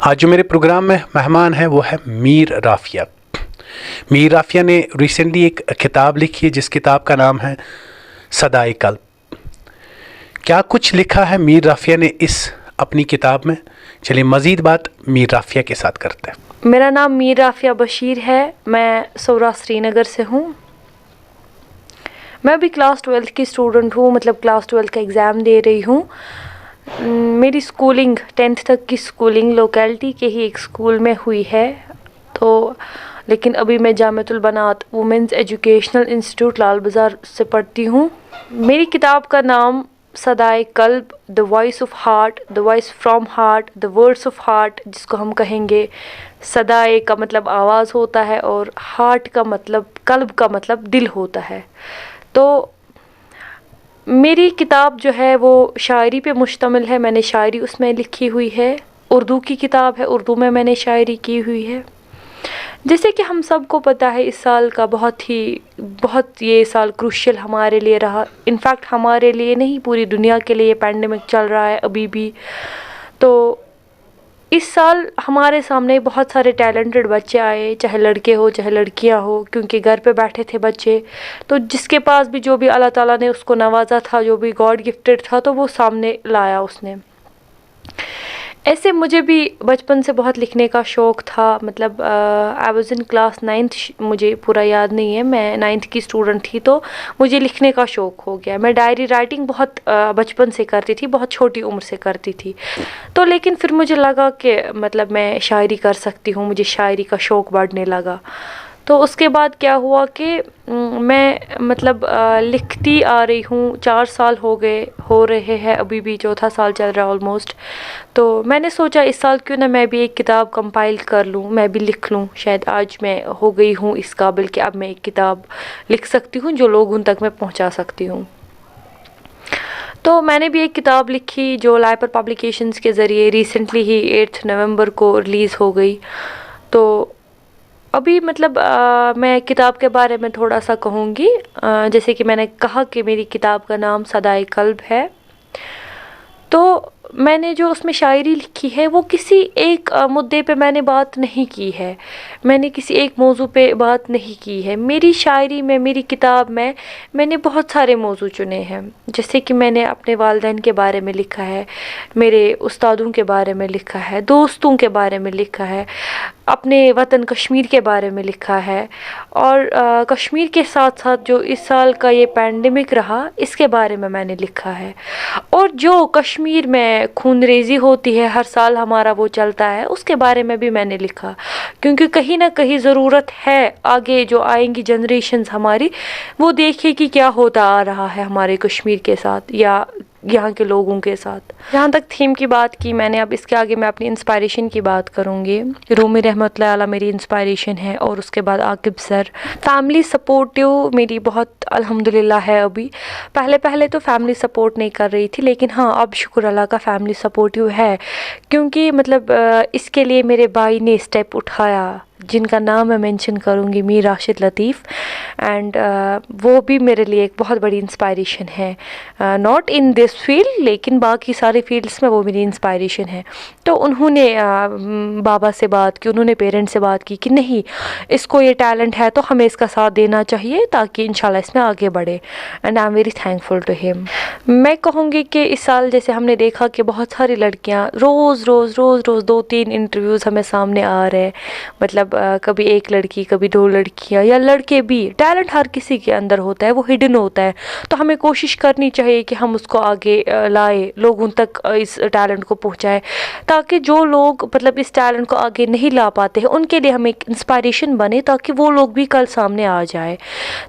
آج جو میرے پروگرام میں مہمان ہیں وہ ہے میر رافیہ. میر رافیہ نے ریسنٹلی ایک کتاب لکھی ہے جس کتاب کا نام ہے صدائے قلب. کیا کچھ لکھا ہے میر رافیہ نے اس اپنی کتاب میں؟ چلیے مزید بات میر رافیہ کے ساتھ کرتے ہیں. میرا نام میر رافیہ بشیر ہے. میں سورا سری نگر سے ہوں. میں بھی کلاس 12 کی اسٹوڈنٹ ہوں, مطلب کلاس 12 کا ایگزام دے رہی ہوں. میری اسکولنگ 10th تک کی اسکولنگ لوکیلٹی کے ہی ایک اسکول میں ہوئی ہے. تو لیکن ابھی میں جامعۃ البنات وومنز ایجوکیشنل انسٹیٹیوٹ لال بازار سے پڑھتی ہوں. میری کتاب کا نام صدائے قلب, the voice of heart, the voice from heart, the words of heart, جس کو ہم کہیں گے صدائے کا مطلب آواز ہوتا ہے اور ہارٹ کا مطلب, قلب کا مطلب دل ہوتا ہے. تو میری کتاب جو ہے وہ شاعری پہ مشتمل ہے. میں نے شاعری اس میں لکھی ہوئی ہے. اردو کی کتاب ہے, اردو میں نے شاعری کی ہوئی ہے. جیسے کہ ہم سب کو پتہ ہے اس سال کا بہت یہ سال کروشل ہمارے لیے رہا. انفیکٹ ہمارے لیے نہیں, پوری دنیا کے لیے یہ پینڈیمک چل رہا ہے ابھی بھی. تو اس سال ہمارے سامنے بہت سارے ٹیلنٹڈ بچے آئے, چاہے لڑکے ہو چاہے لڑکیاں ہو, کیونکہ گھر پہ بیٹھے تھے بچے. تو جس کے پاس بھی جو بھی اللہ تعالیٰ نے اس کو نوازا تھا, جو بھی گاڈ گفٹڈ تھا, تو وہ سامنے لایا اس نے. ایسے مجھے بھی بچپن سے بہت لکھنے کا شوق تھا. مطلب I was in class 9th, مجھے پورا یاد نہیں ہے, میں 9th کی اسٹوڈنٹ تھی. تو مجھے لکھنے کا شوق ہو گیا. میں ڈائری رائٹنگ بہت بچپن سے کرتی تھی, بہت چھوٹی عمر سے کرتی تھی. تو لیکن پھر مجھے لگا کہ مطلب میں شاعری کر سکتی ہوں, مجھے شاعری کا شوق بڑھنے لگا. تو اس کے بعد کیا ہوا کہ میں مطلب لکھتی آ رہی ہوں. 4 سال ہو رہے ہیں, ابھی بھی 4تھا سال چل رہا ہے آلموسٹ. تو میں نے سوچا اس سال کیوں نہ میں بھی ایک کتاب کمپائل کر لوں, میں بھی لکھ لوں. شاید آج میں ہو گئی ہوں اس قابل کہ اب میں ایک کتاب لکھ سکتی ہوں جو لوگوں تک میں پہنچا سکتی ہوں. تو میں نے بھی ایک کتاب لکھی جو لائپر پبلیکیشنز کے ذریعے ریسنٹلی ہی 8 نومبر کو ریلیز ہو گئی. تو ابھی مطلب میں کتاب کے بارے میں تھوڑا سا کہوں گی. جیسے کہ میں نے کہا کہ میری کتاب کا نام صدائے قلب ہے. تو میں نے جو اس میں شاعری لکھی ہے وہ کسی ایک مدعے پہ میں نے بات نہیں کی ہے, میں نے کسی ایک موضوع پہ بات نہیں کی ہے. میری شاعری میں, میری کتاب میں نے بہت سارے موضوع چنے ہیں. جیسے کہ میں نے اپنے والدین کے بارے میں لکھا ہے, میرے استادوں کے بارے میں لکھا ہے, دوستوں کے بارے میں لکھا ہے, اپنے وطن کشمیر کے بارے میں لکھا ہے, اور کشمیر کے ساتھ ساتھ جو اس سال کا یہ پینڈیمک رہا اس کے بارے میں نے لکھا ہے. اور جو کشمیر میں خون ریزی ہوتی ہے ہر سال ہمارا وہ چلتا ہے, اس کے بارے میں بھی میں نے لکھا. کیونکہ کہیں نہ کہیں ضرورت ہے آگے جو آئیں گی جنریشنز ہماری, وہ دیکھے کہ کیا ہوتا آ رہا ہے ہمارے کشمیر کے ساتھ یا یہاں کے لوگوں کے ساتھ. جہاں تک تھیم کی بات کی میں نے, اب اس کے آگے میں اپنی انسپائریشن کی بات کروں گی. رومی رحمت اللہ علیہ میری انسپائریشن ہے, اور اس کے بعد عاقب سر. فیملی سپورٹیو میری بہت الحمدللہ ہے. ابھی پہلے تو فیملی سپورٹ نہیں کر رہی تھی, لیکن ہاں اب شکر اللہ کا فیملی سپورٹیو ہے. کیونکہ مطلب اس کے لیے میرے بھائی نے اسٹیپ اٹھایا جن کا نام میں مینشن کروں گی, میر راشد لطیف. اینڈ وہ بھی میرے لیے ایک بہت بڑی انسپائریشن ہے. ناٹ ان دس فیلڈ, لیکن باقی سارے فیلڈس میں وہ میری انسپائریشن ہے. تو انہوں نے بابا سے بات کی, انہوں نے پیرنٹس سے بات کی کہ نہیں اس کو یہ ٹیلنٹ ہے تو ہمیں اس کا ساتھ دینا چاہیے تاکہ انشاءاللہ اس میں آگے بڑھے. And I am very thankful to ہم. میں کہوں گی کہ اس سال جیسے ہم نے دیکھا کہ بہت ساری لڑکیاں روز 2-3 انٹرویوز ہمیں سامنے آ رہے ہیں. مطلب کبھی ایک لڑکی, کبھی 2 لڑکیاں, یا لڑکے بھی. ٹیلنٹ ہر کسی کے اندر ہوتا ہے, وہ ہڈن ہوتا ہے. تو ہمیں کوشش کرنی چاہیے کہ ہم اس کو آگے لائے, لوگوں تک اس ٹیلنٹ کو پہنچائے, تاکہ جو لوگ مطلب اس ٹیلنٹ کو آگے نہیں لا پاتے ہیں ان کے لیے ہم ایک انسپائریشن بنے, تاکہ وہ لوگ بھی کل سامنے آ جائے.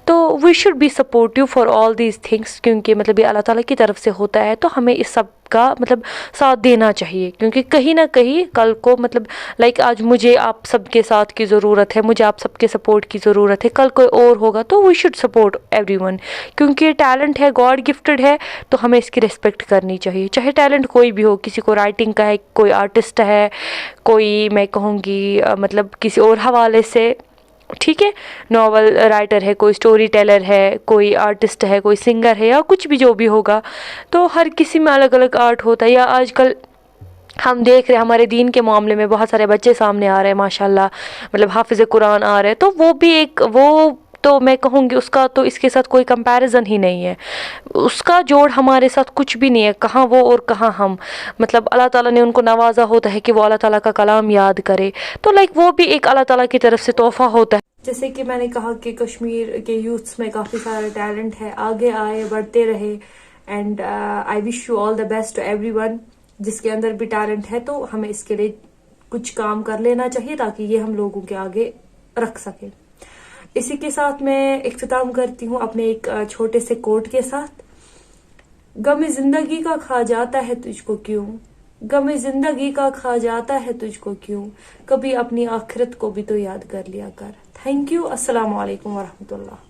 تو we should be supportive for all these things, کیونکہ مطلب یہ اللہ تعالیٰ کی طرف سے ہوتا ہے. تو ہمیں اس سب کا مطلب ساتھ دینا چاہیے, کیونکہ کہیں نہ کہیں کل کو مطلب لائک آج مجھے آپ سب کے ساتھ کی ضرورت ہے, مجھے آپ سب کے سپورٹ کی ضرورت ہے, کل کوئی اور ہوگا تو we should support everyone. کیونکہ یہ ٹیلنٹ ہے, گاڈ گفٹڈ ہے, تو ہمیں اس کی ریسپیکٹ کرنی چاہیے. چاہے ٹیلنٹ کوئی بھی ہو, کسی کو رائٹنگ کا ہے, کوئی آرٹسٹ ہے, کوئی میں کہوں گی مطلب کسی اور حوالے سے, ٹھیک ہے, ناول رائٹر ہے, کوئی سٹوری ٹیلر ہے, کوئی آرٹسٹ ہے, کوئی سنگر ہے, یا کچھ بھی جو بھی ہوگا. تو ہر کسی میں الگ الگ آرٹ ہوتا ہے. یا آج کل ہم دیکھ رہے ہیں ہمارے دین کے معاملے میں بہت سارے بچے سامنے آ رہے ہیں ماشاءاللہ، مطلب حافظ قرآن آ رہے ہیں، تو وہ بھی ایک وہ تو میں کہوں گی اس کا تو اس کے ساتھ کوئی کمپیریزن ہی نہیں ہے، اس کا جوڑ ہمارے ساتھ کچھ بھی نہیں ہے، کہاں وہ اور کہاں ہم، مطلب اللہ تعالیٰ نے ان کو نوازا ہوتا ہے کہ وہ اللہ تعالیٰ کا کلام یاد کرے، تو وہ بھی ایک اللہ تعالیٰ کی طرف سے تحفہ ہوتا ہے۔ جیسے کہ میں نے کہا کہ کشمیر کے یوتھس میں کافی سارا ٹیلنٹ ہے، آگے آئے، بڑھتے رہے، and I wish you all the best to everyone. جس کے اندر بھی ٹیلنٹ ہے تو ہمیں اس کے لیے کچھ کام کر لینا چاہیے تاکہ یہ ہم لوگوں کے آگے رکھ سکیں۔ اسی کے ساتھ میں اختتام کرتی ہوں اپنے ایک چھوٹے سے کوٹ کے ساتھ، غم زندگی کا کھا جاتا ہے تجھ کو کیوں، غم زندگی کا کھا جاتا ہے تجھ کو کیوں، کبھی اپنی آخرت کو بھی تو یاد کر لیا کر۔ تھینک یو، السلام علیکم ورحمۃ اللہ۔